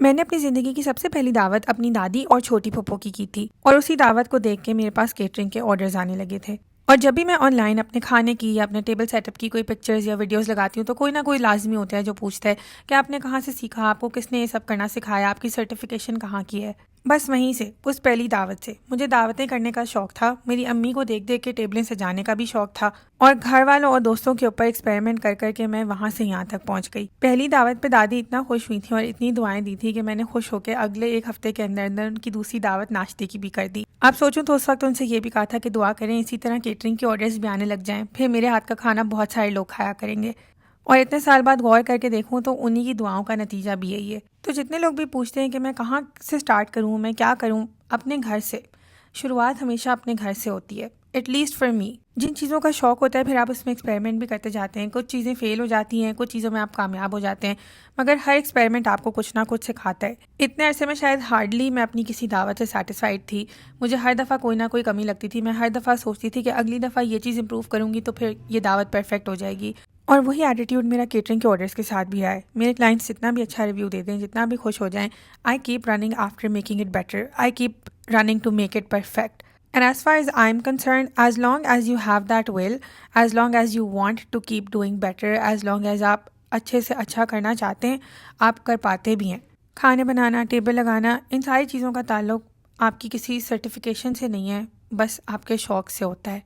मैंने अपनी ज़िंदगी की सबसे पहली दावत अपनी दादी और छोटी फूफो की थी और उसी दावत को देख के मेरे पास केटरिंग के ऑर्डर्स आने लगे थे। और जब भी मैं ऑनलाइन अपने खाने की या अपने टेबल सेटअप की कोई पिक्चर्स या वीडियोस लगाती हूँ तो कोई ना कोई लाजमी होता है जो पूछता है कि आपने कहाँ से सीखा, आपको किसने ये सब करना सिखाया, आपकी सर्टिफिकेशन कहाँ की है। बस वहीं से, उस पहली दावत से मुझे दावतें करने का शौक था। मेरी अम्मी को देख देख के टेबलें सजाने का भी शौक था और घर वालों और दोस्तों के ऊपर एक्सपेरिमेंट कर कर के मैं वहां से यहाँ तक पहुंच गई। पहली दावत पे दादी इतना खुश हुई थी और इतनी दुआएं दी थी कि मैंने खुश होकर अगले एक हफ्ते के अंदर अंदर उनकी दूसरी दावत नाश्ते की भी कर दी। आप सोचूं तो उस वक्त उनसे ये भी कहा था कि दुआ करें इसी तरह केटरिंग के ऑर्डर्स भी आने लग जाएं, फिर मेरे हाथ का खाना बहुत सारे लोग खाया करेंगे। और इतने साल बाद गौर करके देखूं तो उन्हीं की दुआओं का नतीजा भी यही है। तो जितने लोग भी पूछते हैं कि मैं कहाँ से स्टार्ट करूँ, मैं क्या करूँ, अपने घर से। शुरुआत हमेशा अपने घर से होती है, एटलीस्ट फॉर मी। जिन चीज़ों का शौक होता है फिर आप उसमें एक्सपेरिमेंट भी करते जाते हैं। कुछ चीज़ें फेल हो जाती हैं, कुछ चीज़ों में आप कामयाब हो जाते हैं, मगर हर एक्सपेरिमेंट आपको कुछ ना कुछ सिखाता है। इतने अरसे में शायद हार्डली मैं अपनी किसी दावत से सेटिस्फाइड थी। मुझे हर दफ़ा कोई ना कोई कमी लगती थी। मैं हर दफ़ा सोचती थी कि अगली दफ़ा ये चीज़ इंप्रूव करूँगी तो फिर ये दावत परफेक्ट हो जाएगी। और वही एटीट्यूड मेरा केटरिंग के ऑर्डर्स के साथ भी रहा है। मेरे क्लाइंट्स जितना भी अच्छा रिव्यू दे दें, जितना भी खुश हो जाएं, I keep running after making it better. I keep running to make it perfect. And as far as I'm concerned, as long as you have that will, as long as you want to keep doing better, as long as आप अच्छे से अच्छा करना चाहते हैं, आप कर पाते भी हैं। खाने बनाना, टेबल लगाना, इन सारी चीज़ों का ताल्लुक आपकी किसी सर्टिफिकेशन से नहीं है, बस आपके शौक़ से होता है।